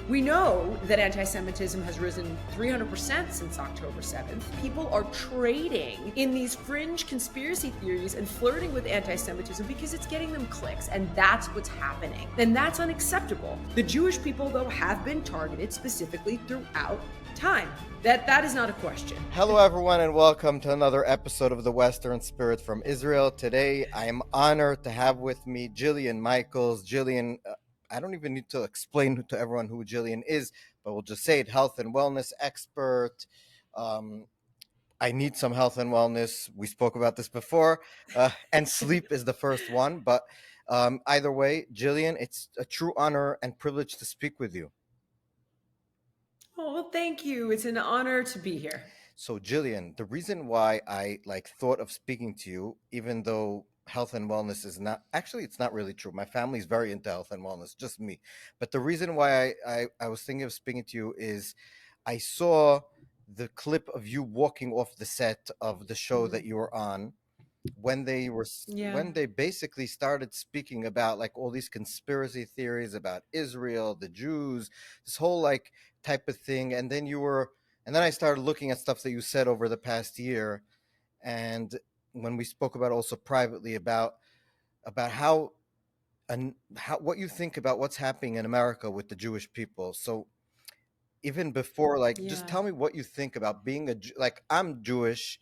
We know that anti-Semitism has risen 300% since October 7th. People are trading in these fringe conspiracy theories and flirting with anti-Semitism because it's getting them clicks, and that's what's happening. And that's unacceptable. The Jewish people, though, have been targeted specifically throughout time. That is not a question. Hello, everyone, and welcome to another episode of the Western Spirit from Israel. Today, I am honored to have with me Jillian Michaels. Jillian, I don't even need to explain to everyone who Jillian is, but we'll just say it, health and wellness expert. I need some health and wellness. We spoke about this before, and sleep is the first one. But either way, Jillian, it's a true honor and privilege to speak with you. Oh, well, thank you. It's an honor to be here. So, Jillian, the reason why I thought of speaking to you, even though health and wellness is not actually, it's not really true. My family's very into health and wellness, just me. But the reason why I was thinking of speaking to you is I saw the clip of you walking off the set of the show that you were on when they basically started speaking about all these conspiracy theories about Israel, the Jews, this whole type of thing. And then I started looking at stuff that you said over the past year. And when we spoke about also privately about how what you think about what's happening in America with the Jewish people. So even before, just tell me what you think about being I'm Jewish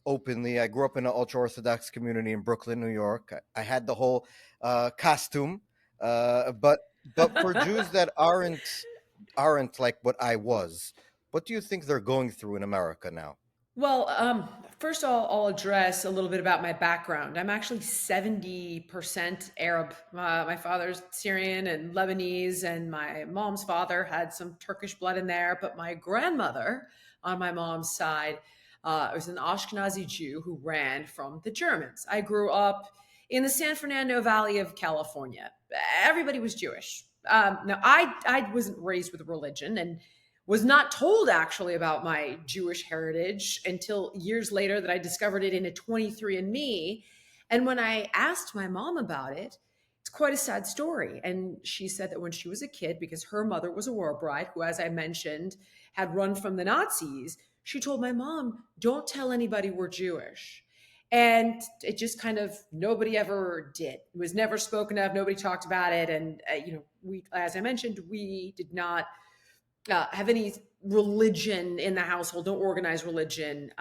openly. I grew up in an ultra-Orthodox community in Brooklyn, New York. I had the whole costume, but for Jews that aren't like what I was, what do you think they're going through in America now? Well, first of all, I'll address a little bit about my background. I'm actually 70% Arab. My father's Syrian and Lebanese, and my mom's father had some Turkish blood in there. But my grandmother on my mom's side was an Ashkenazi Jew who ran from the Germans. I grew up in the San Fernando Valley of California. Everybody was Jewish. Now, I wasn't raised with religion and was not told actually about my Jewish heritage until years later that I discovered it in a 23andMe. And when I asked my mom about it, it's quite a sad story. And she said that when she was a kid, because her mother was a war bride who, as I mentioned, had run from the Nazis, she told my mom, "Don't tell anybody we're Jewish." And it just kind of, nobody ever did. It was never spoken of. Nobody talked about it. And, we, as I mentioned, we did not have any religion in the household, no organized religion.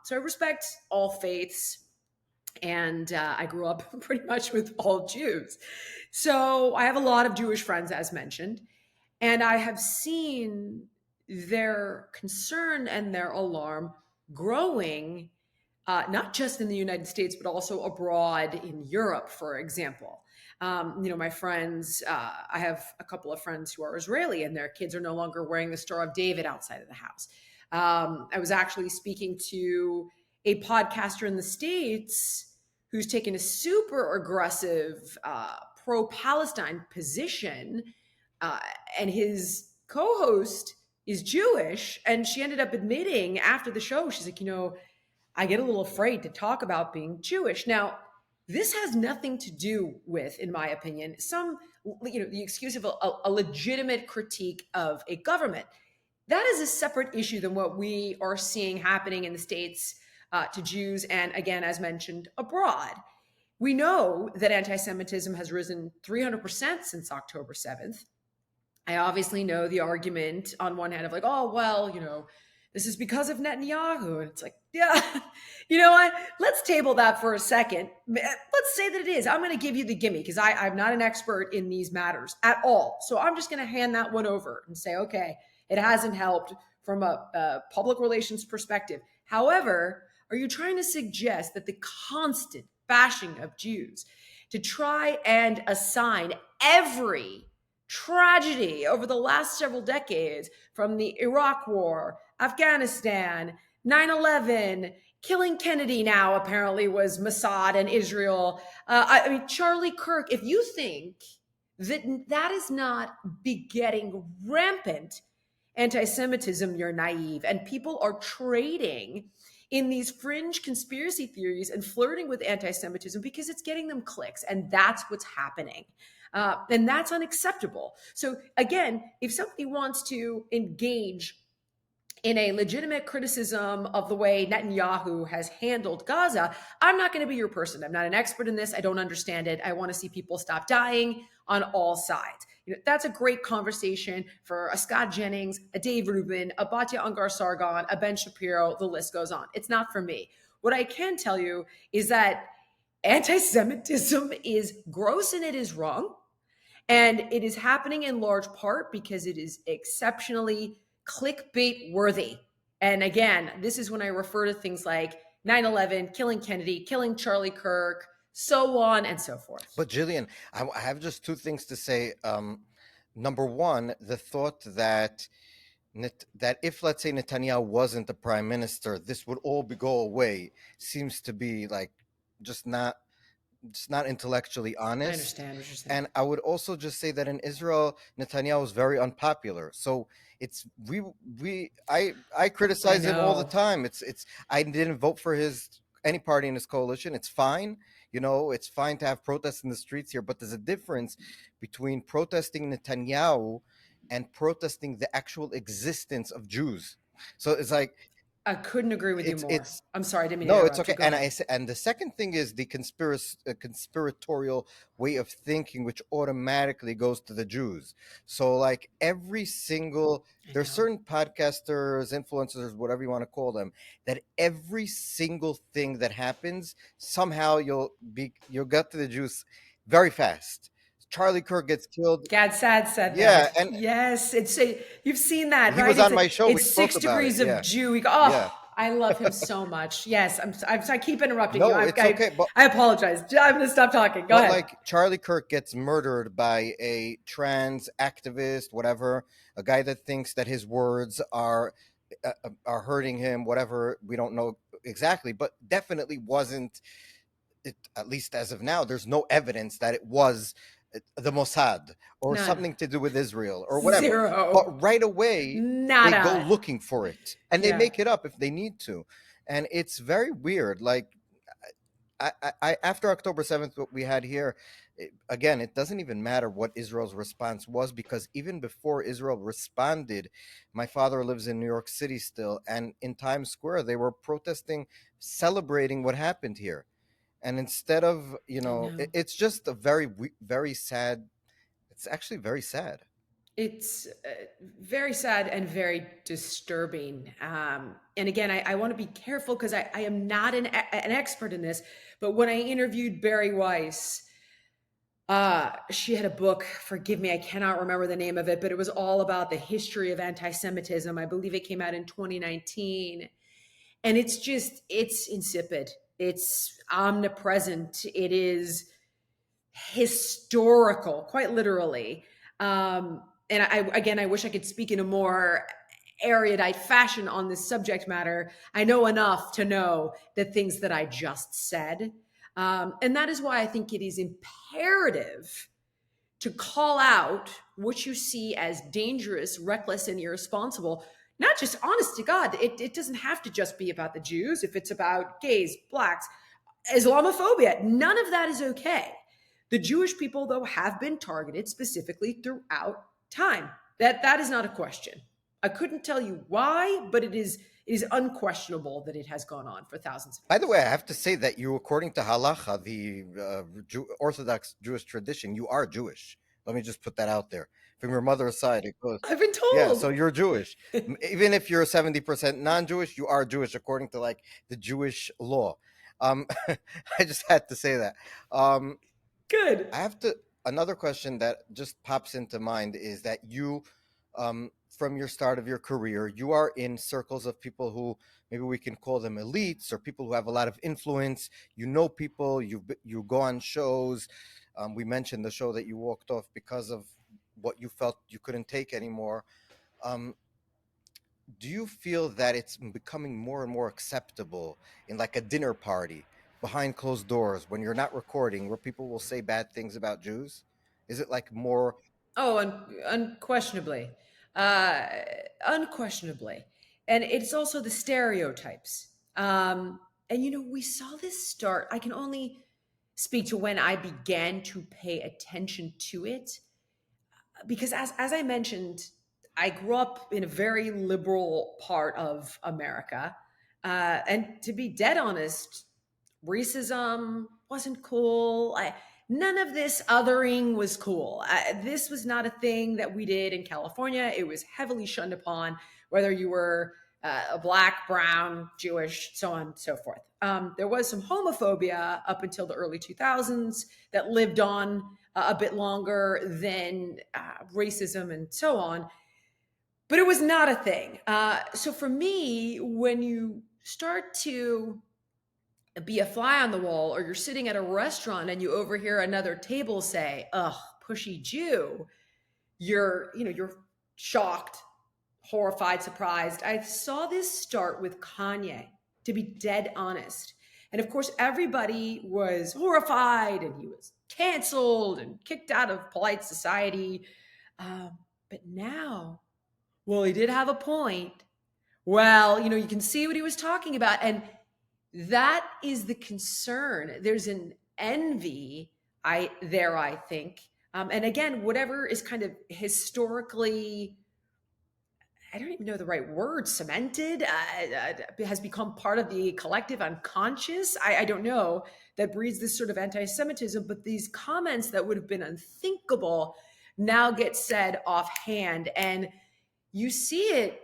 So I respect all faiths, and I grew up pretty much with all Jews. So I have a lot of Jewish friends, as mentioned, and I have seen their concern and their alarm growing, not just in the United States, but also abroad in Europe, for example. My friends, I have a couple of friends who are Israeli, and their kids are no longer wearing the Star of David outside of the house. I was actually speaking to a podcaster in the States who's taken a super aggressive pro-Palestine position, and his co-host is Jewish, and she ended up admitting after the show, she's like, I get a little afraid to talk about being Jewish. Now, this has nothing to do with, in my opinion, the excuse of a legitimate critique of a government. That is a separate issue than what we are seeing happening in the States to Jews, and again, as mentioned, abroad. We know that anti-Semitism has risen 300% since October 7th. I obviously know the argument on one hand of this is because of Netanyahu. And it's like, yeah, you know what? Let's table that for a second. Let's say that it is. I'm going to give you the gimme because I'm not an expert in these matters at all. So I'm just going to hand that one over and say, okay, it hasn't helped from a public relations perspective. However, are you trying to suggest that the constant bashing of Jews to try and assign every tragedy over the last several decades, from the Iraq War, Afghanistan, 9/11, killing Kennedy now apparently was Mossad and Israel. Charlie Kirk, if you think that is not begetting rampant anti-Semitism, you're naive. And people are trading in these fringe conspiracy theories and flirting with anti-Semitism because it's getting them clicks. And that's what's happening. And that's unacceptable. So, again, if somebody wants to engage in a legitimate criticism of the way Netanyahu has handled Gaza, I'm not going to be your person. I'm not an expert in this. I don't understand it. I want to see people stop dying on all sides. That's a great conversation for a Scott Jennings, a Dave Rubin, a Batya Ungar Sargon, a Ben Shapiro. The list goes on. It's not for me. What I can tell you is that anti-Semitism is gross and it is wrong. And it is happening in large part because it is exceptionally clickbait worthy. And again, this is when I refer to things like 9/11, killing Kennedy, killing Charlie Kirk, so on and so forth. But Jillian, I have just two things to say. Number one, the thought that that if, let's say, Netanyahu wasn't the prime minister, this would all go away seems to be like just not intellectually I honest. understand what you're saying. And I would also just say that in Israel, Netanyahu is very unpopular. So it's I I criticize him all the know. time. It's I didn't vote for his any party in his coalition. It's fine. It's fine to have protests in the streets here, but there's a difference between protesting Netanyahu and protesting the actual existence of Jews. So it's like I couldn't agree with you more. it's I'm sorry, I didn't mean to no, it's interrupt you. okay. Go And ahead. and the second thing is the conspiratorial way of thinking, which automatically goes to the Jews. So, like every single, I there's know. certain podcasters, influencers, whatever you want to call them, that every single thing that happens, somehow you'll get to the Jews very fast. Charlie Kirk gets killed. Gad Sad said Yeah, that. and Yes, you've seen that, he right? was on my show. We It's spoke six about it. degrees of Yeah, Jew. yeah. Oh, I love him so much. Yes, I keep interrupting you. No, it's okay, but I apologize. I'm going to stop talking. Go ahead. like Charlie Kirk gets murdered by a trans activist, whatever, a guy that thinks that his words are hurting him, whatever. We don't know exactly, but definitely wasn't. At least as of now, there's no evidence that it was the Mossad or None. something to do with Israel or whatever. Zero. But right away, they go Nada. looking for it and they Yeah. make it up if they need to, and it's very weird. Like after October 7th, what we had here, again, it doesn't even matter what Israel's response was, because even before Israel responded, my father lives in New York City still, and in Times Square, they were protesting, celebrating what happened here. And instead of, I know. it's just a very, very sad, it's actually very sad. It's very sad and very disturbing. And again, I want to be careful because I am not an expert in this. But when I interviewed Barry Weiss, she had a book. Forgive me, I cannot remember the name of it, but it was all about the history of anti-Semitism. I believe it came out in 2019, and it's insipid. It's omnipresent. It is historical, quite literally. And I wish I could speak in a more erudite fashion on this subject matter. I know enough to know the things that I just said. And that is why I think it is imperative to call out what you see as dangerous, reckless, and irresponsible. Not just honest to God, it doesn't have to just be about the Jews. If it's about gays, blacks, Islamophobia, none of that is okay. The Jewish people, though, have been targeted specifically throughout time. That is not a question. I couldn't tell you why, but it is unquestionable that it has gone on for thousands of By the years. way, I have to say that you, according to halacha, the Orthodox Jewish tradition, you are Jewish. Let me just put that out there. From your mother's side, it goes, I've been yeah. told. So you're Jewish, even if you're 70% non-Jewish, you are Jewish according to like the Jewish law. Um, I just had to say that. Um, Good. I have to. Another question that just pops into mind is that you, from your start of your career, you are in circles of people who maybe we can call them elites or people who have a lot of influence. You know people. You go on shows. We mentioned the show that you walked off because of what you felt you couldn't take anymore. Um, do you feel that it's becoming more and more acceptable in like a dinner party behind closed doors when you're not recording, where people will say bad things about Jews? Is it like more? Oh, unquestionably. Uh, Unquestionably. And it's also the stereotypes. And we saw this start. I can only speak to when I began to pay attention to it, because as I mentioned, I grew up in a very liberal part of America, and to be dead honest, racism wasn't cool. None of this othering was cool. This was not a thing that we did in California. It was heavily shunned upon, whether you were a black, brown, Jewish, so on and so forth. There was some homophobia up until the early 2000s that lived on a bit longer than racism and so on, but it was not a thing. So for me, when you start to be a fly on the wall, or you're sitting at a restaurant and you overhear another table say, "Ugh, pushy Jew," you're shocked, horrified, surprised. I saw this start with Kanye, to be dead honest. And of course, everybody was horrified and he was canceled and kicked out of polite society. But now, well, he did have a point. Well, you can see what he was talking about. And that is the concern. There's an envy I think. And again, whatever is kind of historically, I don't even know the right word, cemented, has become part of the collective unconscious. I don't know, that breeds this sort of anti-Semitism. But these comments that would have been unthinkable now get said offhand. And you see it,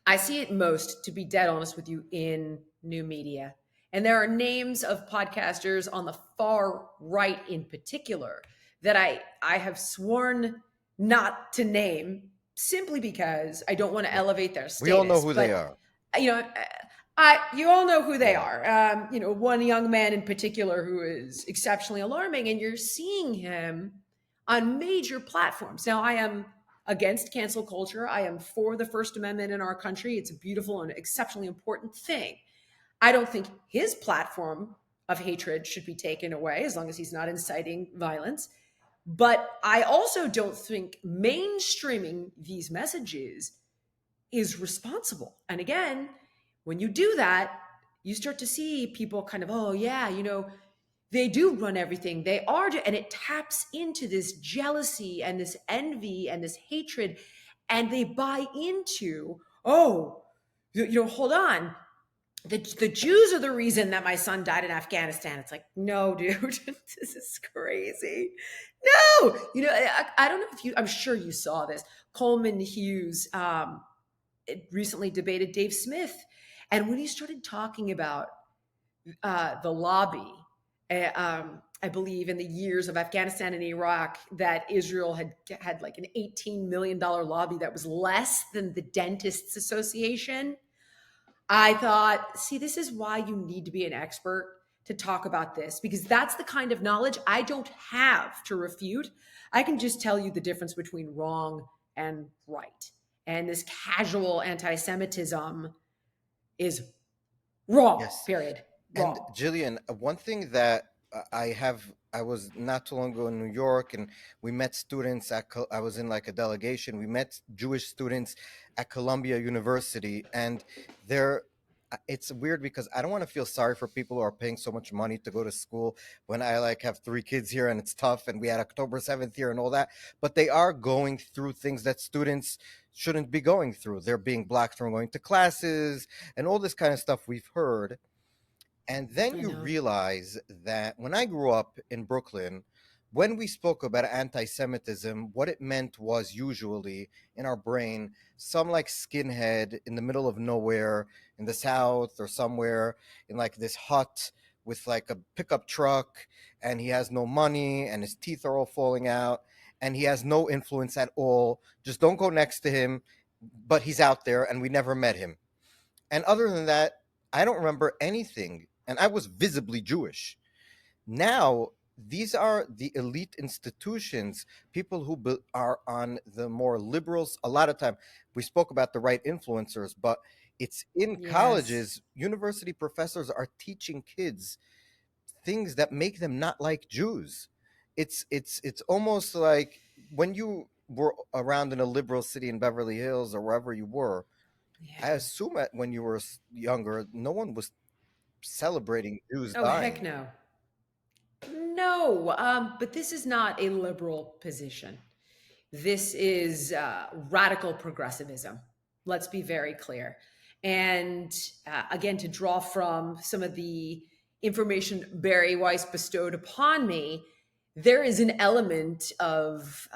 I see it most, to be dead honest with you, in new media. And there are names of podcasters on the far right in particular that I have sworn not to name, simply because I don't want to Yeah. elevate their We all know status. who they But are. you know, you all know who they Yeah. are. One young man in particular who is exceptionally alarming, and you're seeing him on major platforms. Now, I am against cancel culture. I am for the First Amendment in our country. It's a beautiful and exceptionally important thing. I don't think his platform of hatred should be taken away as long as he's not inciting violence. But I also don't think mainstreaming these messages is responsible. And again, when you do that, you start to see people kind of, oh, yeah, they do run everything. They are, and it taps into this jealousy and this envy and this hatred. And they buy into, oh, hold on. The Jews are the reason that my son died in Afghanistan. It's like, no, dude, this is crazy. No, I don't know if I'm sure you saw this. Coleman Hughes recently debated Dave Smith. And when he started talking about the lobby, I believe in the years of Afghanistan and Iraq, that Israel had like an $18 million lobby that was less than the Dentists Association. I thought, see, this is why you need to be an expert to talk about this, because that's the kind of knowledge I don't have to refute. I can just tell you the difference between wrong and right. And this casual anti Semitism is wrong, Yes. period. And Wrong. Jillian, one thing that I was not too long ago in New York, and we met students I was in like a delegation. We met Jewish students at Columbia University, and they're, it's weird because I don't want to feel sorry for people who are paying so much money to go to school when I like have three kids here and it's tough, and we had October 7th here and all that, but they are going through things that students shouldn't be going through. They're being blocked from going to classes and all this kind of stuff we've heard. And then I you know. realize that when I grew up in Brooklyn, when we spoke about anti Semitism, what it meant was usually in our brain some like skinhead in the middle of nowhere in the South or somewhere in like this hut with like a pickup truck, and he has no money and his teeth are all falling out and he has no influence at all. Just don't go next to him, but he's out there and we never met him. And other than that, I don't remember anything. And I was visibly Jewish. Now, these are the elite institutions, people who are on the more liberals. A lot of time, we spoke about the right influencers, but it's in Yes. colleges, university professors are teaching kids things that make them not like Jews. It's almost like when you were around in a liberal city in Beverly Hills or wherever you were, I Yeah. assume that when you were younger, no one was celebrating Jews Oh, heck dying. no. No, but this is not a liberal position. This is radical progressivism. Let's be very clear. And again, to draw from some of the information Barry Weiss bestowed upon me, there is an element of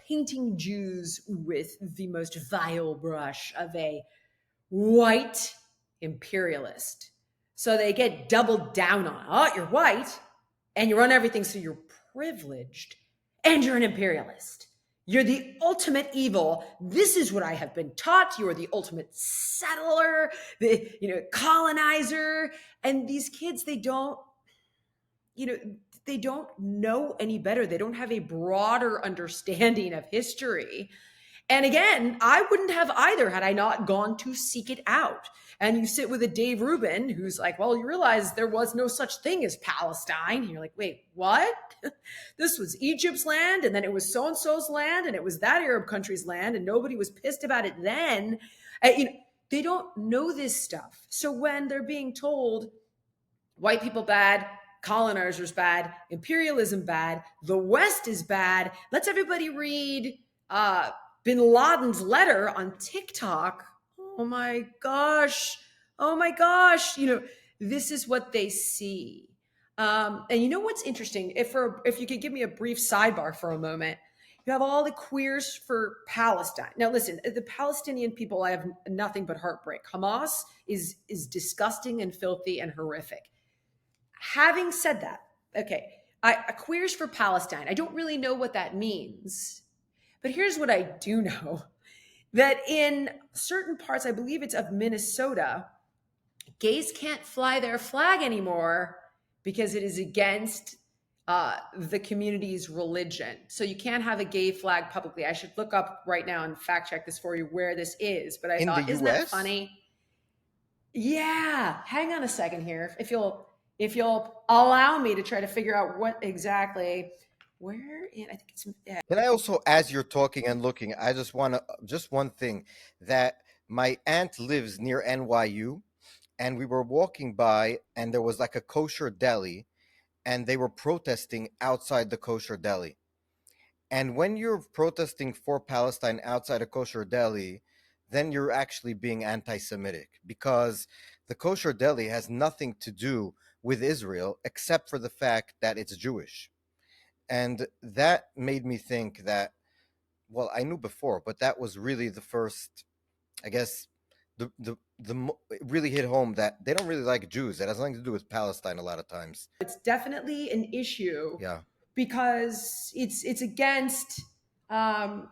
painting Jews with the most vile brush of a white imperialist. So they get doubled down on, oh, you're white and you run everything, so you're privileged and you're an imperialist. You're the ultimate evil. This is what I have been taught. You are the ultimate settler, the colonizer. And these kids, you know, they don't know any better. They don't have a broader understanding of history. And again, I wouldn't have either had I not gone to seek it out. And you sit with a Dave Rubin who's like, well, you realize there was no such thing as Palestine. And you're like, wait, what? This was Egypt's land, and then it was so and so's land, and it was that Arab country's land, and nobody was pissed about it then. They don't know this stuff. So when they're being told white people bad, colonizers bad, imperialism bad, the West is bad, let's everybody read Bin Laden's letter on TikTok. Oh my gosh. Oh my gosh. This is what they see. And you know what's interesting? If you could give me a brief sidebar for a moment, you have all the queers for Palestine. Now, listen, the Palestinian people, I have nothing but heartbreak. Hamas is disgusting and filthy and horrific. Having said that, okay, queers for Palestine. I don't really know what that means, but here's what I do know: that in certain parts, I believe it's of Minnesota, gays can't fly their flag anymore because it is against the community's religion. So you can't have a gay flag publicly. I should look up right now and fact check this for you where this is. But I In the thought, isn't that US? funny? Yeah. Hang on a second here. If you'll allow me to try to figure out what exactly where in I think it's Can I also, as you're talking and looking, I just want to, just one thing, that my aunt lives near NYU, and we were walking by, and there was like a kosher deli, and they were protesting outside the kosher deli. And when you're protesting for Palestine outside a kosher deli, then you're actually being anti Semitic, because the kosher deli has nothing to do with Israel except for the fact that it's Jewish. And that made me think that, well, I knew before, but that was really the first, I guess, it really hit home that they don't really like Jews. It has nothing to do with Palestine a lot of times. it's definitely an issue Yeah. because it's against um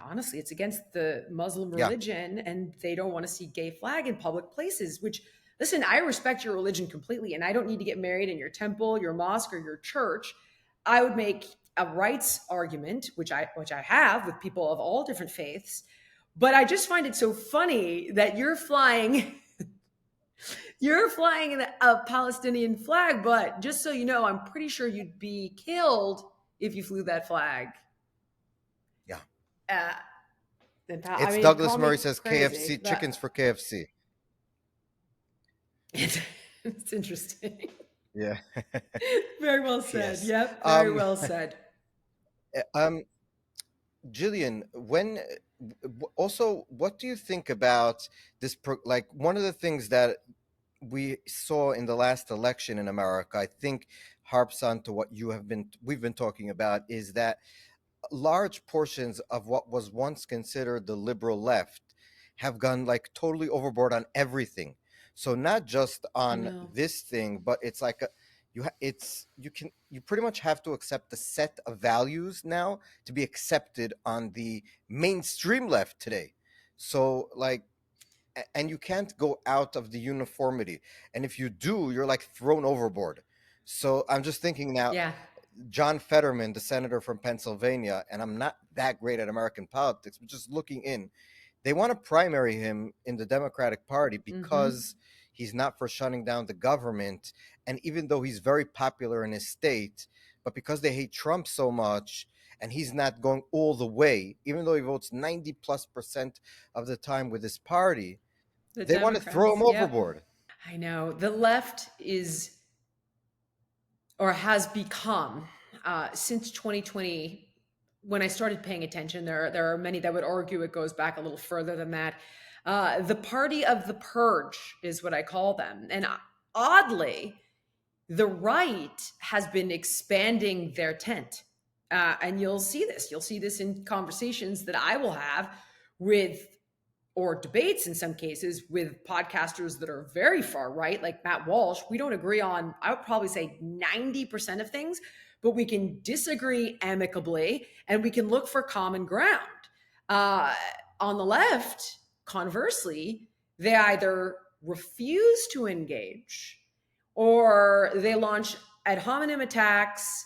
honestly it's against the Muslim Yeah. religion, and they don't want to see gay flag in public places, which, listen, I respect your religion completely, and I don't need to get married in your temple, your mosque, or your church. I would make a rights argument, which I have with people of all different faiths, but I just find it so funny that you're flying a Palestinian flag, but just so you know, I'm pretty sure you'd be killed if you flew that flag. Yeah. Uh, I It's mean, Douglas call Murray me says crazy, KFC, but chickens for KFC. it's interesting. Yeah. Very well said. Yes. Yep, very Um, well said. um, Jillian, also, what do you think about this? Like, one of the things that we saw in the last election in America, I think harps on to what we've been talking about, is that large portions of what was once considered the liberal left have gone like totally overboard on everything. So not just I on know. this thing, but it's like you pretty much have to accept the set of values now to be accepted on the mainstream left today. So like, and you can't go out of the uniformity, and if you do, you're like thrown overboard. So I'm just thinking now, Yeah. John Fetterman, the senator from Pennsylvania, and I'm not that great at American politics, but just looking in, they want to primary him in the Democratic Party Mm-hmm. because he's not for shutting down the government. And even though he's very popular in his state, but because they hate Trump so much and he's not going all the way, even though he votes 90+% of the time with his party, The they want to throw Democrats. him Yep. overboard. I know. The left is or has become since 2020, when I started paying attention. There are many that would argue it goes back a little further than that. The party of the purge is what I call them. And oddly, the right has been expanding their tent. And you'll see this. You'll see this in conversations that I will have with, or debates in some cases, with podcasters that are very far right, like Matt Walsh. We don't agree on, I would probably say 90% of things, but we can disagree amicably and we can look for common ground. Uh, on the left, conversely, they either refuse to engage, or they launch ad hominem attacks,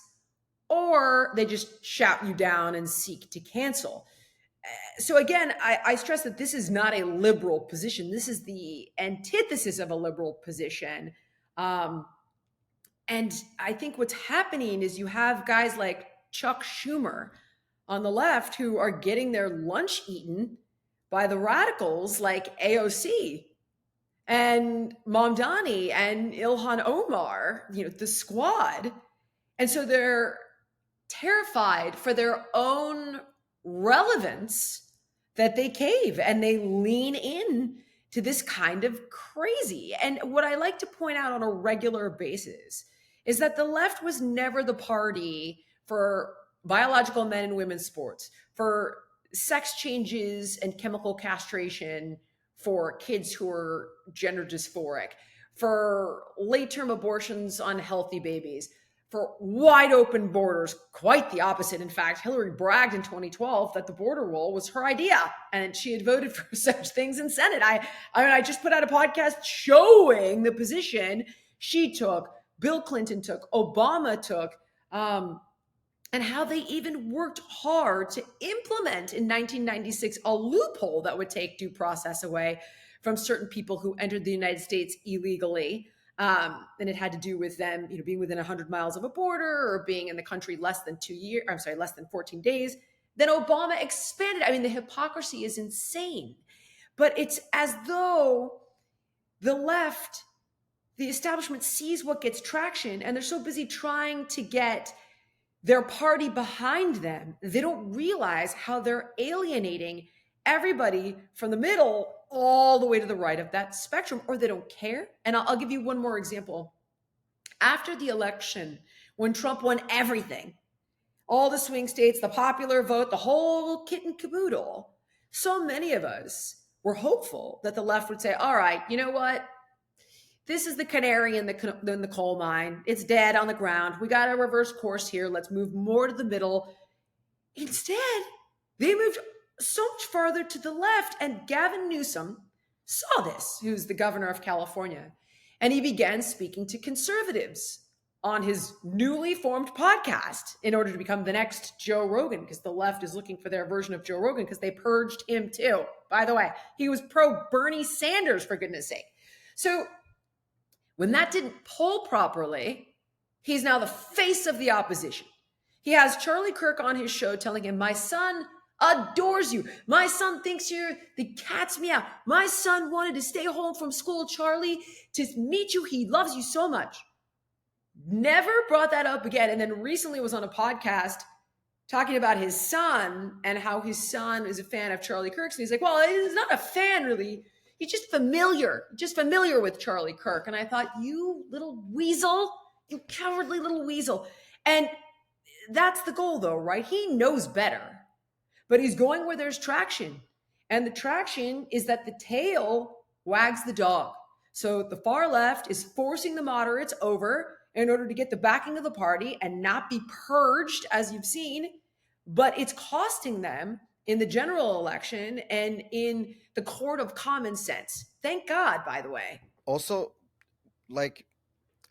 or they just shout you down and seek to cancel. So again, I stress that this is not a liberal position. This is the antithesis of a liberal position. Um, and I think what's happening is you have guys like Chuck Schumer on the left who are getting their lunch eaten by the radicals like AOC and Mamdani and Ilhan Omar, the squad. And so they're terrified for their own relevance that they cave and they lean in to this kind of crazy. And what I like to point out on a regular basis is that the left was never the party for biological men and women's sports, for sex changes and chemical castration for kids who are gender dysphoric, for late term abortions on healthy babies, for wide open borders. Quite the opposite. In fact, Hillary bragged in 2012 that the border wall was her idea, and she had voted for such things in Senate. I just put out a podcast showing the position she took, Bill Clinton took, Obama took, and how they even worked hard to implement in 1996 a loophole that would take due process away from certain people who entered the United States illegally. And it had to do with them, being within 100 miles of a border or being in the country less than 2 years. I'm sorry, less than 14 days. Then Obama expanded. I mean, the hypocrisy is insane. But it's as though the left, the establishment, sees what gets traction, and they're so busy trying to get their party behind them, they don't realize how they're alienating everybody from the middle all the way to the right of that spectrum, or they don't care. And I'll give you one more example. After the election, when Trump won everything, all the swing states, the popular vote, the whole kit and caboodle, so many of us were hopeful that the left would say, all right, you know what? This is the canary in the coal mine. It's dead on the ground. We got to reverse course here. Let's move more to the middle. Instead, they moved so much farther to the left. And Gavin Newsom saw this, who's the governor of California. And he began speaking to conservatives on his newly formed podcast in order to become the next Joe Rogan, because the left is looking for their version of Joe Rogan because they purged him too. By the way, he was pro Bernie Sanders, for goodness sake. So when that didn't poll properly, he's now the face of the opposition. He has Charlie Kirk on his show telling him, my son adores you. My son thinks you're the cat's meow. My son wanted to stay home from school, Charlie, to meet you. He loves you so much. Never brought that up again. And then recently was on a podcast talking about his son and how his son is a fan of Charlie Kirk's. And he's like, well, he's not a fan really. He's just familiar with Charlie Kirk. And I thought, you little weasel, you cowardly little weasel. And that's the goal though, right? He knows better, but he's going where there's traction. And the traction is that the tail wags the dog. So the far left is forcing the moderates over in order to get the backing of the party and not be purged, as you've seen, but it's costing them in the general election and in the court of common sense. Thank God, by the way. Also, like,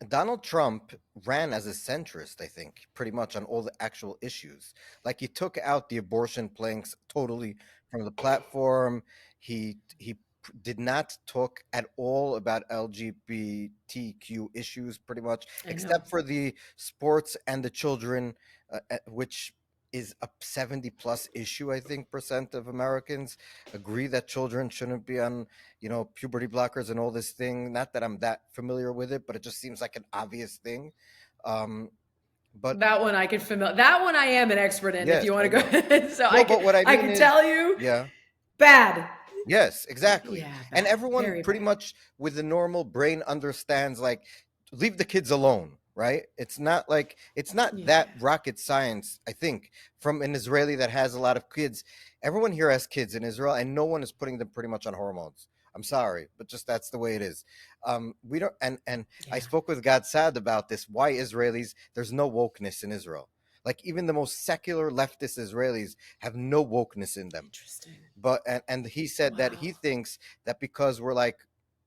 Donald Trump ran as a centrist, I think, pretty much on all the actual issues. Like, he took out the abortion planks totally from the platform. He did not talk at all about LGBTQ issues, pretty much, except for the sports and the children, which is a 70 plus issue. I think percent of Americans agree that children shouldn't be on, puberty blockers and all this thing. Not that I'm that familiar with it, but it just seems like an obvious thing. Um, but That one I could familiar. That one I am an expert in. If yes, you want I to go, know. ahead. So No, but what I I mean could is, tell you, yeah. bad. Yes, exactly. Yeah, And bad. everyone Very pretty bad. much with the normal brain understands like leave the kids alone, right? It's not Yeah. that rocket science, I think, from an Israeli that has a lot of kids. Everyone here has kids in Israel and no one is putting them pretty much on hormones. I'm sorry, but just that's the way it is. We don't and I Yeah. spoke with Gad Sad about this. Why Israelis, there's no wokeness in Israel. Like even the most secular leftist Israelis have no wokeness in them, Interesting. but and he said that he Wow. thinks that because we're like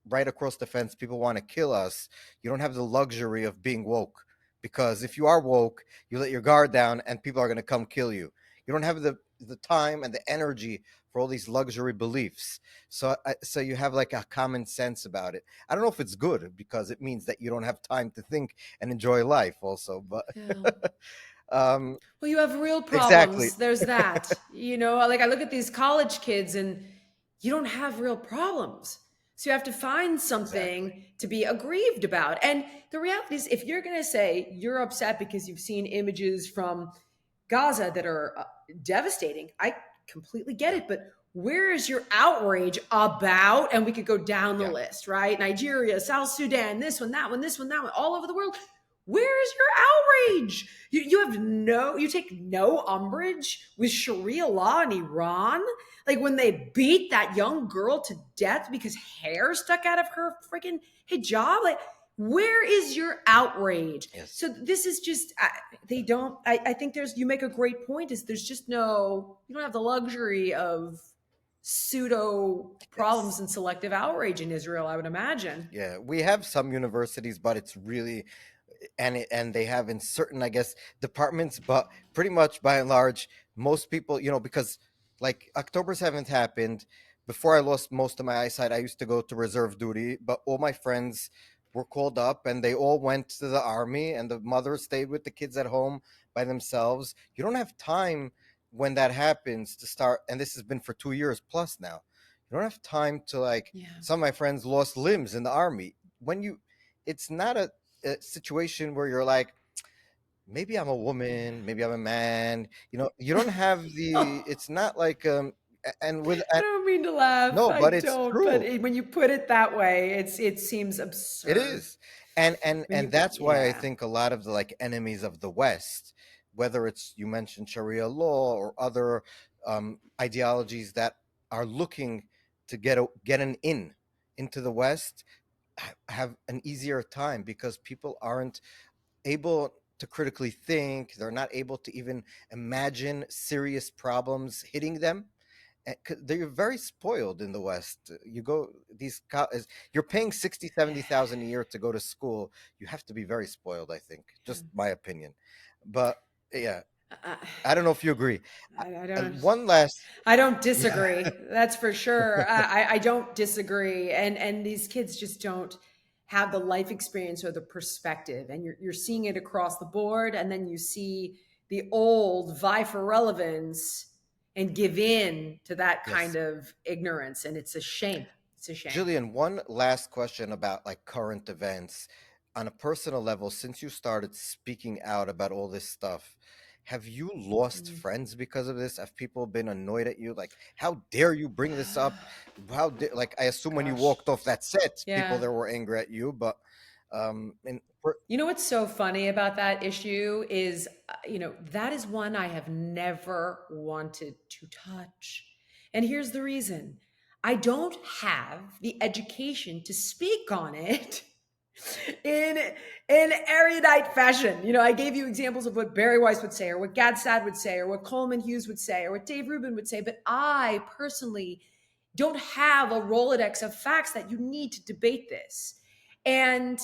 right across the fence, people want to kill us. You don't have the luxury of being woke, because if you are woke, you let your guard down and people are going to come kill you. You don't have the time and the energy for all these luxury beliefs. So you have like a common sense about it. I don't know if it's good because it means that you don't have time to think and enjoy life also, but Yeah. um Well, you have real exactly. problems. There's that. Like I look at these college kids and you don't have real problems. So you have to find Exactly. something to be aggrieved about. And the reality is, if you're going to say you're upset because you've seen images from Gaza that are devastating, I completely get Yeah. it. But where is your outrage about? And we could go down the Yeah. list, right? Nigeria, South Sudan, this one, that one, this one, that one, all over the world. Where is your outrage? You take no umbrage with Sharia law in Iran? Like when they beat that young girl to death because hair stuck out of her freaking hijab? Like, where is your outrage? Yes. So this is just, they don't, I think you make a great point, is there's just no, you don't have the luxury of pseudo problems Yes. and selective outrage in Israel, I would imagine. Yeah, we have some universities, but it's really and they have in certain, I guess, departments, but pretty much by and large, most people, because like October 7th happened. Before I lost most of my eyesight, I used to go to reserve duty, but all my friends were called up and they all went to the army, and the mother stayed with the kids at home by themselves. You don't have time when that happens to start, and this has been for 2 years plus now. You don't have time to like, Yeah. some of my friends lost limbs in the army. When you It's not a situation where you're like, maybe I'm a woman, maybe I'm a man. You don't have the. Oh, It's not like and with I don't mean to laugh. no, I but it's don't. But true. when you put it that way, it seems It absurd. is, and When and you, that's why I yeah, think a lot of the like enemies of the West, whether it's you mentioned Sharia law or other ideologies that are looking to get an in into the West, have an easier time because people aren't able to critically think. They're not able to even imagine serious problems hitting them. They're very spoiled in the West. You go you're paying 60, 70,000 a year to go to school. You have to be very spoiled, I think. yeah. Just my opinion. But yeah, I, I don't know if you agree. I don't. One last, I don't yeah. disagree. That's for sure. I don't disagree. And these kids just don't have the life experience or the perspective. And you're seeing it across the board. And then you see the old vie for relevance and give in to that kind Yes. of ignorance. And it's a shame. It's a shame. Jillian, one last question about like current events on a personal level. Since you started speaking out about all this stuff, have you lost Mm. friends because of this? Have people been annoyed at you? Like, how dare you bring this up? Like, I assume when you Gosh. walked off that set, people Yeah. there were angry at you, but and You know what's so funny about that issue is, that is one I have never wanted to touch. And here's the reason: I don't have the education to speak on it in erudite fashion. I gave you examples of what Barry Weiss would say, or what Gad Sad would say, or what Coleman Hughes would say, or what Dave Rubin would say, but I personally don't have a Rolodex of facts that you need to debate this. And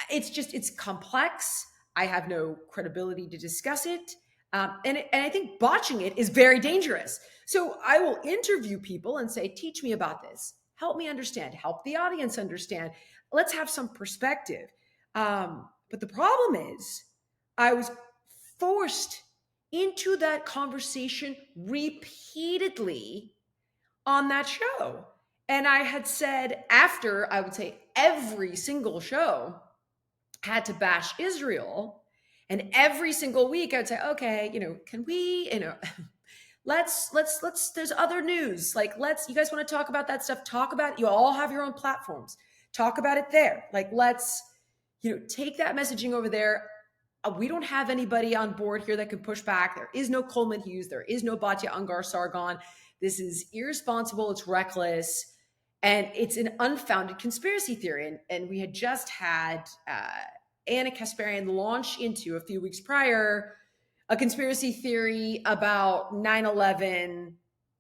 it's complex. I have no credibility to discuss it. And I think botching it is very dangerous. So I will interview people and say, teach me about this. Help me understand. Help the audience understand. Let's have some perspective. But the problem is, I was forced into that conversation repeatedly on that show. And I had said, after I would say every single show, had to bash Israel. And every single week I'd say, okay, can we, let's there's other news. Like, you guys want to talk about that stuff? Talk about it. You all have your own platforms. Talk about it there. Like, let's, take that messaging over there. We don't have anybody on board here that can push back. There is no Coleman Hughes. There is no Batya Ungar Sargon. This is irresponsible. It's reckless. And it's an unfounded conspiracy theory. And we had just had Anna Kasparian launch into, a few weeks prior, a conspiracy theory about 9/11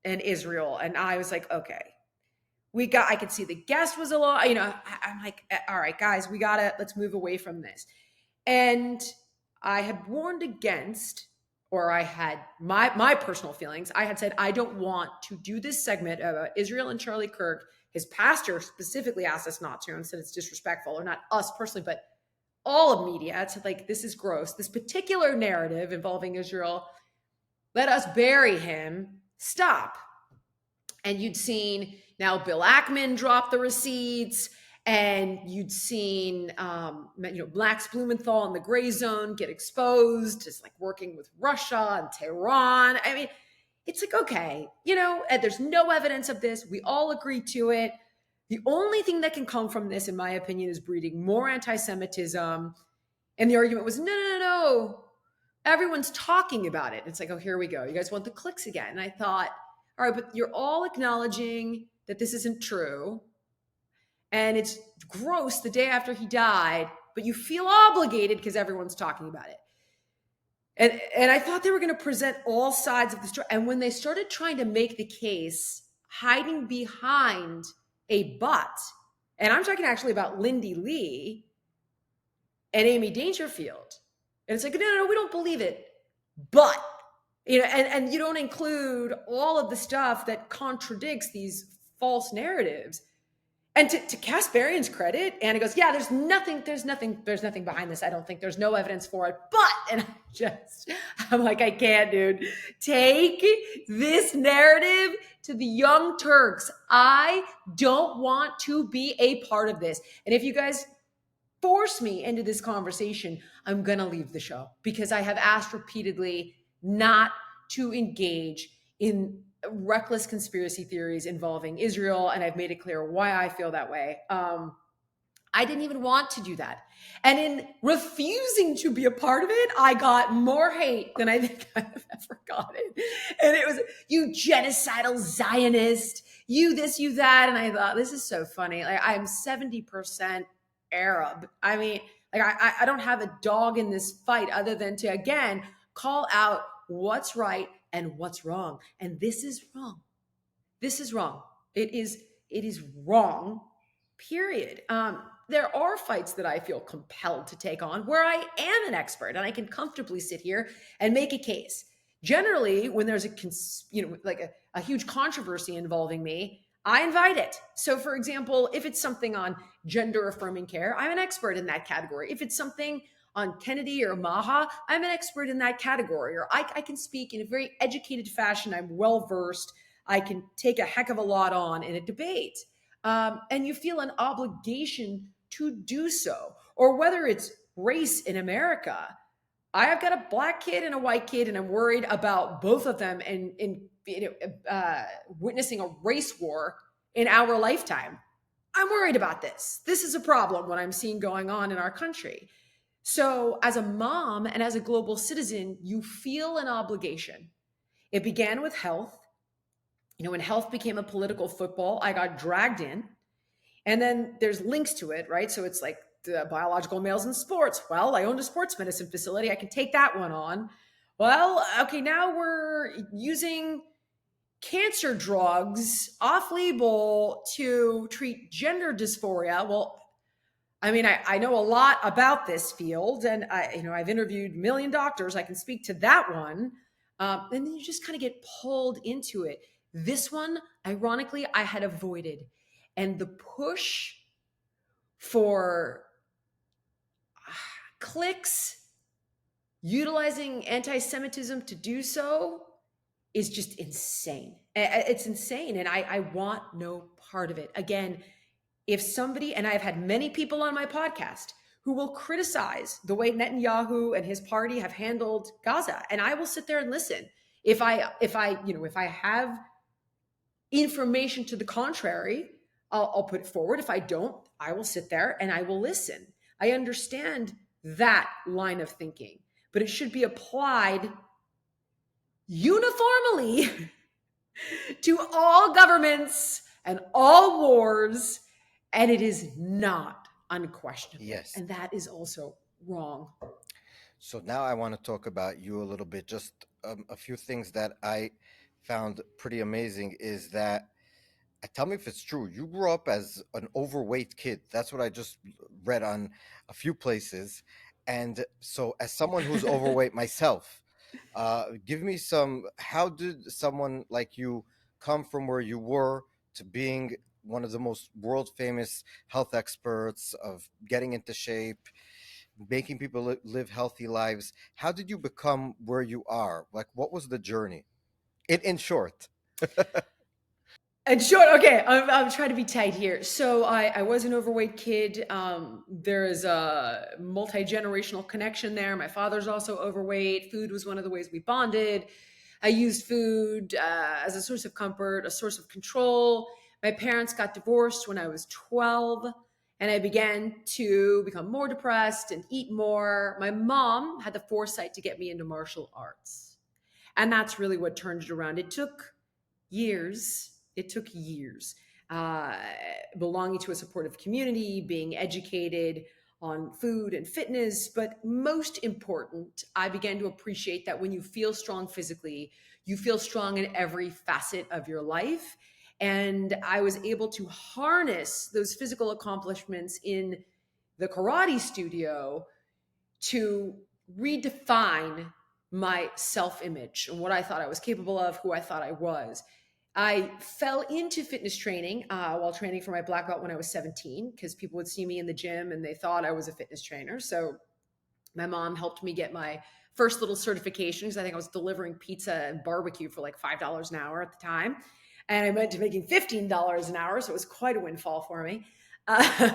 and Israel. And I was like, okay, I could see the guest was alone. I'm like, all right, guys, let's move away from this. And I had warned against, or I had my personal feelings. I had said, I don't want to do this segment about Israel and Charlie Kirk. His pastor specifically asked us not to and said it's disrespectful, or not us personally, but all of media. It's like, this is gross. This particular narrative involving Israel, let us bury him. Stop. And you'd seen now Bill Ackman drop the receipts, and you'd seen Max Blumenthal in the gray zone get exposed as like working with Russia and Tehran. I mean, it's like, okay, and there's no evidence of this. We all agree to it. The only thing that can come from this, in my opinion, is breeding more anti-Semitism. And the argument was, no. Everyone's talking about it. It's like, oh, here we go. You guys want the clicks again. And I thought, all right, but you're all acknowledging that this isn't true. And it's gross the day after he died, but you feel obligated because everyone's talking about it. And I thought they were going to present all sides of the story. And when they started trying to make the case, hiding behind a but, and I'm talking actually about Lindy Lee and Amy Dangerfield. And it's like, no, we don't believe it. But, and you don't include all of the stuff that contradicts these false narratives. And to Kasparian's credit, Anna goes, yeah, there's nothing behind this. I don't think there's no evidence for it. But, and I'm like, I can't, dude. Take this narrative to the Young Turks. I don't want to be a part of this. And if you guys force me into this conversation, I'm going to leave the show, because I have asked repeatedly not to engage in reckless conspiracy theories involving Israel, and I've made it clear why I feel that way. I didn't even want to do that. And in refusing to be a part of it, I got more hate than I think I've ever gotten. And it was, you genocidal Zionist, you this, you that. And I thought, this is so funny. Like, I'm 70% Arab. I mean, like, I don't have a dog in this fight other than to, again, call out what's right and what's wrong. And this is wrong. This is wrong. It is wrong, period. There are fights that I feel compelled to take on where I am an expert and I can comfortably sit here and make a case. Generally, when there's a huge controversy involving me, I invite it. So, for example, if it's something on gender affirming care, I'm an expert in that category. If it's something on Kennedy or Maha, I'm an expert in that category. Or I can speak in a very educated fashion. I'm well versed. I can take a heck of a lot on in a debate. And you feel an obligation to do so. Or whether it's race in America, I have got a black kid and a white kid, and I'm worried about both of them and witnessing a race war in our lifetime. I'm worried about this. This is a problem, what I'm seeing going on in our country. So as a mom and as a global citizen, you feel an obligation. It began with health. When health became a political football, I got dragged in. And then there's links to it, right? So it's like the biological males in sports. Well, I owned a sports medicine facility. I can take that one on. Well, okay, now we're using cancer drugs off-label to treat gender dysphoria. Well, I mean, I know a lot about this field, and I've interviewed a million doctors. I can speak to that one. And then you just kind of get pulled into it. This one, ironically, I had avoided. And the push for clicks, utilizing anti-Semitism to do so, is just insane. It's insane. And I want no part of it. Again, if somebody, and I've had many people on my podcast who will criticize the way Netanyahu and his party have handled Gaza. And I will sit there and listen. If I have information to the contrary, I'll put it forward. If I don't, I will sit there and I will listen. I understand that line of thinking, but it should be applied uniformly to all governments and all wars, and it is not unquestionable. Yes. And that is also wrong. So now I want to talk about you a little bit. Just a few things that I found pretty amazing is that, tell me if it's true. You grew up as an overweight kid. That's what I just read on a few places. And so, as someone who's overweight myself, give me some. How did someone like you come from where you were to being one of the most world famous health experts, of getting into shape, making people live healthy lives? How did you become where you are? Like, what was the journey? In short. And short, okay, I'm trying to be tight here. So I was an overweight kid. There is a multi-generational connection there. My father's also overweight. Food was one of the ways we bonded. I used food as a source of comfort, a source of control. My parents got divorced when I was 12, and I began to become more depressed and eat more. My mom had the foresight to get me into martial arts. And that's really what turned it around. It took years. It took years. Uh, Belonging to a supportive community, being educated on food and fitness. But most important, I began to appreciate that when you feel strong physically, you feel strong in every facet of your life. And I was able to harness those physical accomplishments in the karate studio to redefine my self image and what I thought I was capable of, who I thought I was. I fell into fitness training while training for my black belt when I was 17, because people would see me in the gym and they thought I was a fitness trainer. So my mom helped me get my first little certifications. I think I was delivering pizza and barbecue for like $5 an hour at the time. And I went to making $15 an hour. So it was quite a windfall for me. Uh,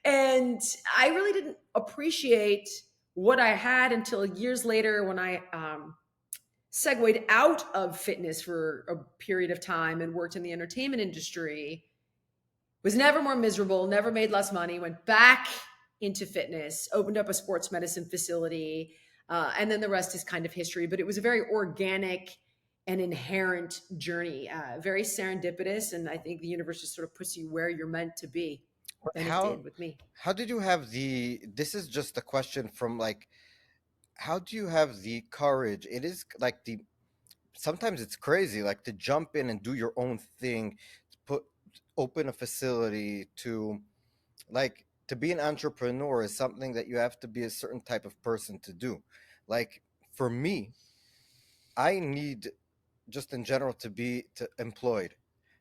and I really didn't appreciate what I had until years later when I segued out of fitness for a period of time and worked in the entertainment industry. Was never more miserable, never made less money, went back into fitness, opened up a sports medicine facility, and then the rest is kind of history. But it was a very organic and inherent journey, very serendipitous. And I think the universe just sort of puts you where you're meant to be. And it How did with me. how did you have the, this is just a question from like, how do you have the courage? It is like the, sometimes it's crazy, like to jump in and do your own thing, to put, open a facility, to like, to be an entrepreneur is something that you have to be a certain type of person to do. Like, for me, I need, just in general, to be employed,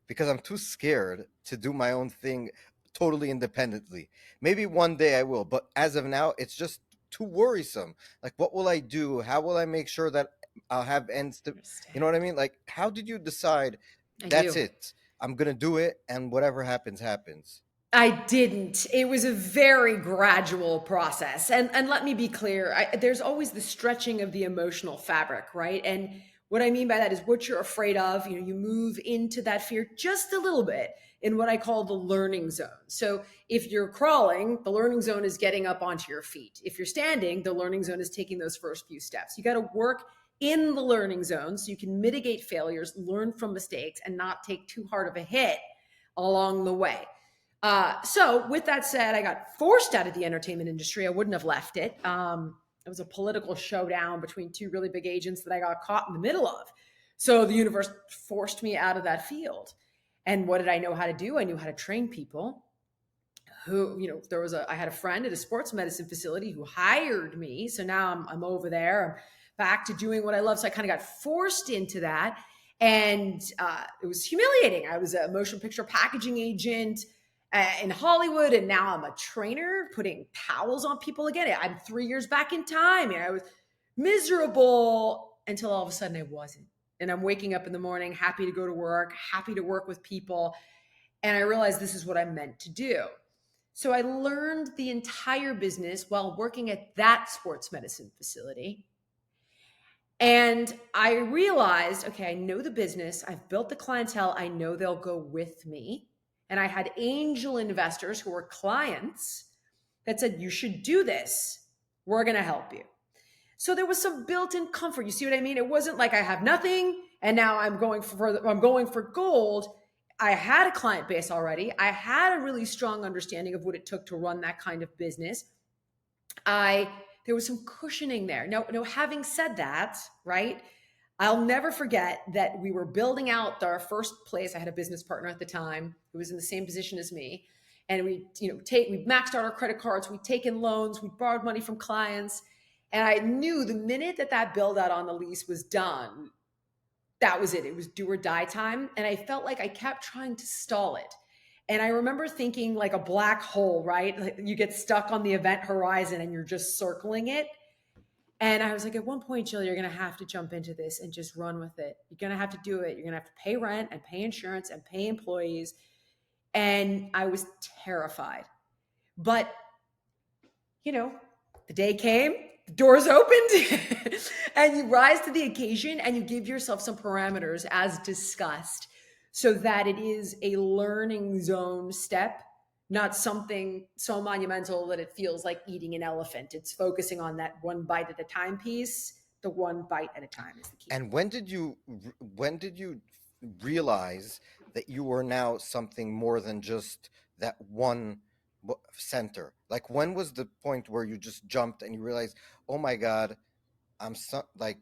because I'm too scared to do my own thing totally independently. Maybe one day I will, but as of now, it's just too worrisome. Like, what will I do? How will I make sure that I'll have ends to, you know what I Understand. mean? Like, how did you decide I that's do. it? I'm gonna do it, and whatever happens, happens. I didn't. It was a very gradual process. And let me be clear, there's always the stretching of the emotional fabric, right? And what I mean by that is what you're afraid of. You move into that fear just a little bit in what I call the learning zone. So if you're crawling, the learning zone is getting up onto your feet. If you're standing, the learning zone is taking those first few steps. You got to work in the learning zone so you can mitigate failures, learn from mistakes, and not take too hard of a hit along the way. So with that said, I got forced out of the entertainment industry. I wouldn't have left it. It was a political showdown between two really big agents that I got caught in the middle of. So the universe forced me out of that field. And what did I know how to do? I knew how to train people who, I had a friend at a sports medicine facility who hired me. So now I'm over there. I'm back to doing what I love. So I kind of got forced into that. And it was humiliating. I was a motion picture packaging agent in Hollywood, and now I'm a trainer putting towels on people again. I'm 3 years back in time. And I was miserable until all of a sudden I wasn't. And I'm waking up in the morning, happy to go to work, happy to work with people. And I realized this is what I'm meant to do. So I learned the entire business while working at that sports medicine facility. And I realized, okay, I know the business, I've built the clientele, I know they'll go with me. And I had angel investors who were clients that said, you should do this. We're going to help you. So there was some built-in comfort. You see what I mean? It wasn't like I have nothing and now I'm going for gold. I had a client base already. I had a really strong understanding of what it took to run that kind of business. There was some cushioning there. No, having said that, right? I'll never forget that we were building out our first place. I had a business partner at the time who was in the same position as me. And we maxed out our credit cards, we'd taken loans, we borrowed money from clients. And I knew the minute that build out on the lease was done, that was it. It was do or die time. And I felt like I kept trying to stall it. And I remember thinking like a black hole, right? Like you get stuck on the event horizon and you're just circling it. And I was like, at one point, Jill, you're going to have to jump into this and just run with it. You're going to have to do it. You're going to have to pay rent and pay insurance and pay employees. And I was terrified. But, the day came, the doors opened, and you rise to the occasion and you give yourself some parameters as discussed so that it is a learning zone step, not something so monumental that it feels like eating an elephant. It's focusing on that one bite at a time piece. The one bite at a time is the key. And when did you realize that you were now something more than just that one center? Like, when was the point where you just jumped and you realized, oh my God, like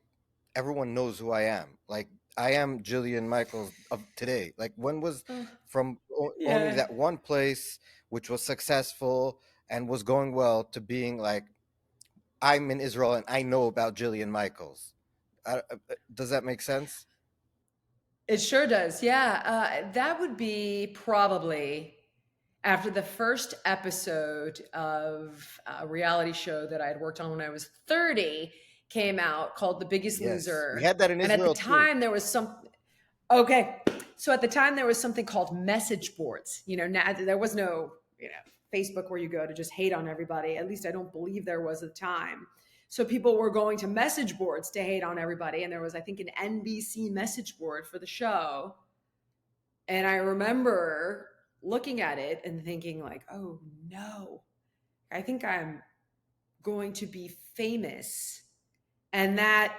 everyone knows who I am. Like, I am Jillian Michaels of today. Like, when was from owning that one place, which was successful and was going well, to being like, I'm in Israel and I know about Jillian Michaels? Does that make sense? It sure does. Yeah. That would be probably after the first episode of a reality show that I had worked on when I was 30 came out called The Biggest Yes, Loser. we had that in And at the Israel too. time there was okay. So at the time there was something called message boards. Now there was no, Facebook where you go to just hate on everybody. At least I don't believe there was at the time. So people were going to message boards to hate on everybody. And there was, I think, an NBC message board for the show. And I remember looking at it and thinking like, oh no, I think I'm going to be famous. And that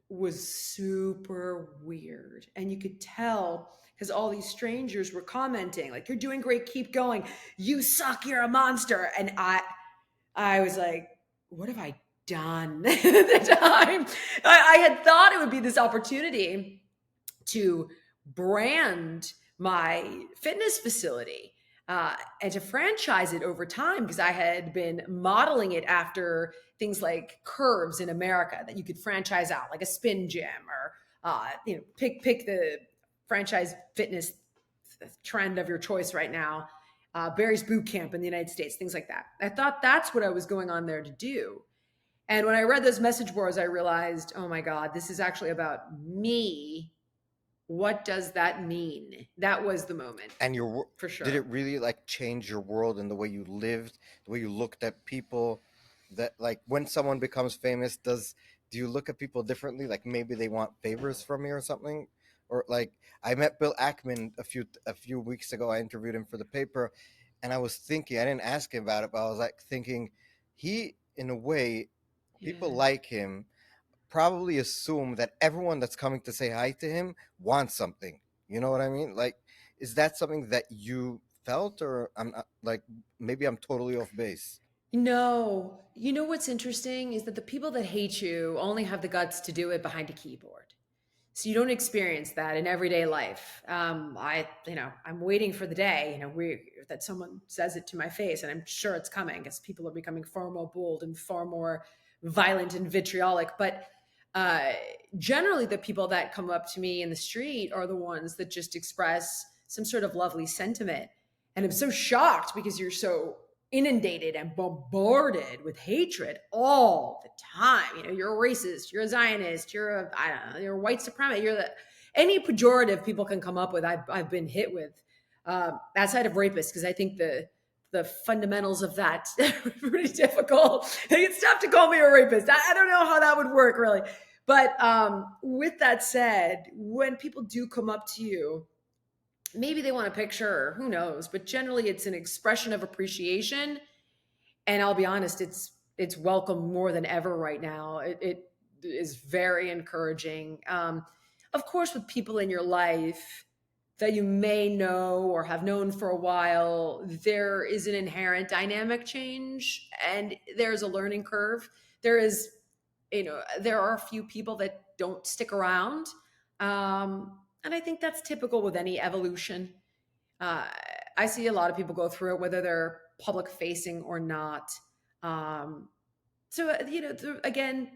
was super weird. And you could tell because all these strangers were commenting like, you're doing great, keep going, you suck, you're a monster. And I was like, what have I done? At the time I had thought it would be this opportunity to brand my fitness facility and to franchise it over time, because I had been modeling it after things like curves in America that you could franchise out, like a spin gym, or pick the franchise fitness trend of your choice right now. Barry's Boot Camp in the United States, things like that. I thought that's what I was going on there to do. And when I read those message boards, I realized, oh my God, this is actually about me. What does that mean? That was the moment. And for sure. Did it really like change your world and the way you lived, the way you looked at people? That like when someone becomes famous, do you look at people differently? Like maybe they want favors from you or something? Or like I met Bill Ackman a few weeks ago. I interviewed him for the paper, and I was thinking, I didn't ask him about it, but I was like thinking, he in a way, people like him probably assume that everyone that's coming to say hi to him wants something. You know what I mean? Like, is that something that you felt, or I'm not, like maybe I'm totally off base? No, what's interesting is that the people that hate you only have the guts to do it behind a keyboard. So you don't experience that in everyday life. I'm waiting for the day, that someone says it to my face, and I'm sure it's coming because people are becoming far more bold and far more violent and vitriolic. But generally, the people that come up to me in the street are the ones that just express some sort of lovely sentiment. And I'm so shocked because you're so inundated and bombarded with hatred all the time. You're a racist, you're a Zionist, you're a white supremacist, any pejorative people can come up with, I've been hit with, outside of rapist, because I think the the fundamentals of that pretty difficult. It's tough to call me a rapist. I don't know how that would work really. But with that said, when people do come up to you, maybe they want a picture, who knows? But generally, it's an expression of appreciation. And I'll be honest, it's welcome more than ever right now. It is very encouraging. Of course, with people in your life that you may know or have known for a while, there is an inherent dynamic change and there's a learning curve. There is, there are a few people that don't stick around. And I think that's typical with any evolution. Uh, I see a lot of people go through it, whether they're public facing or not. Um, again,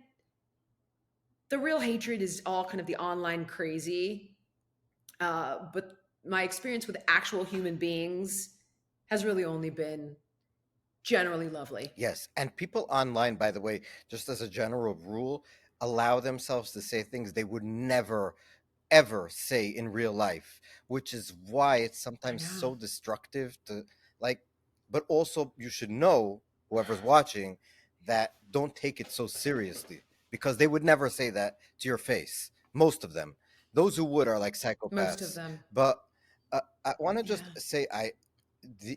the real hatred is all kind of the online crazy. But my experience with actual human beings has really only been generally lovely. Yes, and people online, by the way, just as a general rule, allow themselves to say things they would never ever say in real life, which is why it's I sometimes know. so destructive to like, but also you should know, whoever's watching, that don't take it so seriously because they would never say that to your face. Most of them. Those who would are like Most of psychopaths. them. But I want to just Yeah. say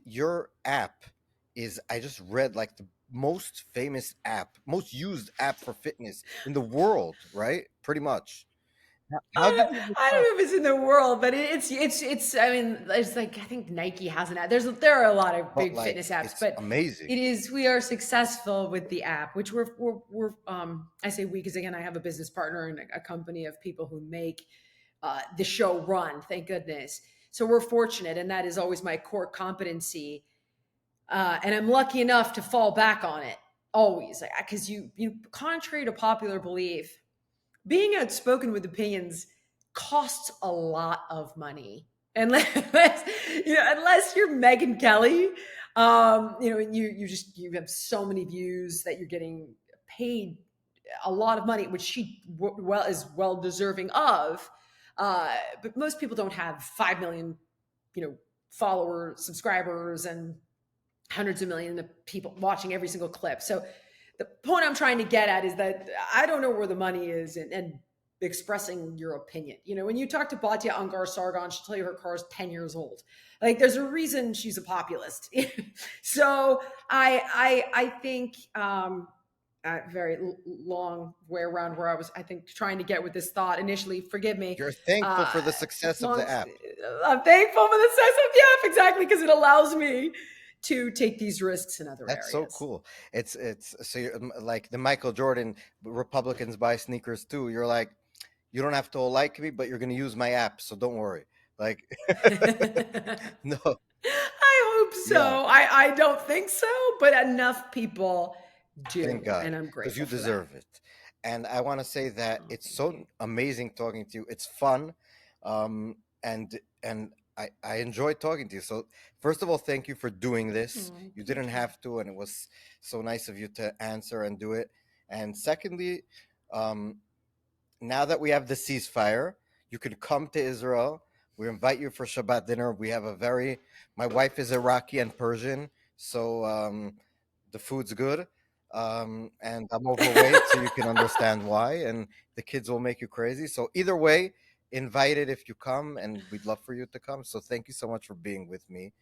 your app is, I just read, like the most famous app, most used app for fitness in the world, right? Pretty much. How did you I decide? don't know if it's in the world, but it's. I mean, it's like I think Nike has an app. There are a lot of But big like, fitness apps, it's but amazing. it is we are successful with the app, which we're I say we because again I have a business partner and a company of people who make the show run. Thank goodness. So we're fortunate, and that is always my core competency. And I'm lucky enough to fall back on it always, because contrary to popular belief, being outspoken with opinions costs a lot of money. Unless unless you're Megyn Kelly, you have so many views that you're getting paid a lot of money, which she is well deserving of. But most people don't have 5 million, followers, subscribers, and hundreds of millions of people watching every single clip. So the point I'm trying to get at is that I don't know where the money is and expressing your opinion. When you talk to Batya Ungar Sargon, she'll tell you her car is 10 years old. Like there's a reason she's a populist. So I think a very long way around where I was, I think, trying to get with this thought initially. Forgive me. You're thankful Uh, for the success of long, the app. I'm thankful for the success of the app, exactly, because it allows me to take these risks in other That's so areas. cool. It's so you're like the Michael Jordan Republicans buy sneakers too. You're like, you don't have to like me, but you're gonna use my app, so don't worry. Like, no, I hope yeah, so. I don't think so, but enough people thank do, God, and I'm because grateful you for that. deserve it. And I want to say that Oh, it's thank so you. amazing talking to you. It's fun, and I enjoy talking to you. So first of all, thank you for doing this. Oh, You didn't thank you. have to, and it was so nice of you to answer and do it. And secondly, um, now that we have the ceasefire, you can come to Israel. We invite you for Shabbat dinner. We have a very, my wife is Iraqi and Persian, so the food's good. And I'm overweight, so you can understand why. And the kids will make you crazy. So either way, invited if you come, and we'd love for you to come. So thank you so much for being with me.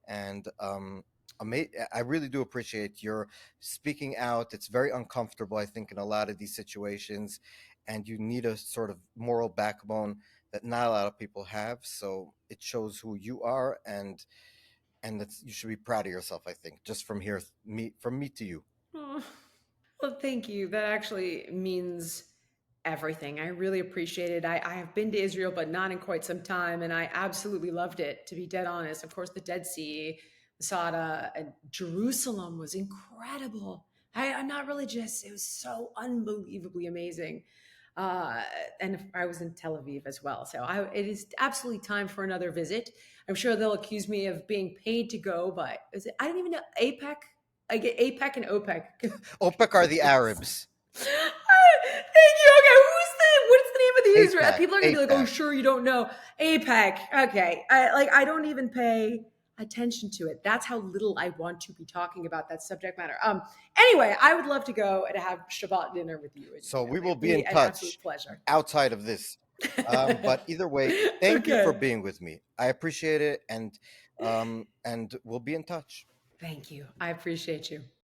And I really do appreciate your speaking out. It's very uncomfortable, I think, in a lot of these situations, and you need a sort of moral backbone that not a lot of people have. So it shows who you are, and that's, you should be proud of yourself. I think, just from here, from me to you. Oh, well, thank you. That actually means everything. I really appreciate it. I have been to Israel, but not in quite some time, and I absolutely loved it, to be dead honest. Of course, the Dead Sea, Masada, and Jerusalem was incredible. I'm not religious. It was so unbelievably amazing. Uh, and I was in Tel Aviv as well. So it is absolutely time for another visit. I'm sure they'll accuse me of being paid to go, but I don't even know APEC. I get APEC and OPEC OPEC are the confused. Arabs. Thank you. Okay, what's the name of the Israel? APAC, People are gonna be like, "Oh, APAC. sure, you don't know APEC." Okay, I don't even pay. attention to it. That's how little I want to be talking about that subject matter. Anyway, I would love to go and have Shabbat dinner with you and So your we family. will It'd be be in an absolute touch pleasure. outside of this. But either way, thank you for Okay. being with me. I appreciate it, and we'll be in touch. Thank you. I appreciate you.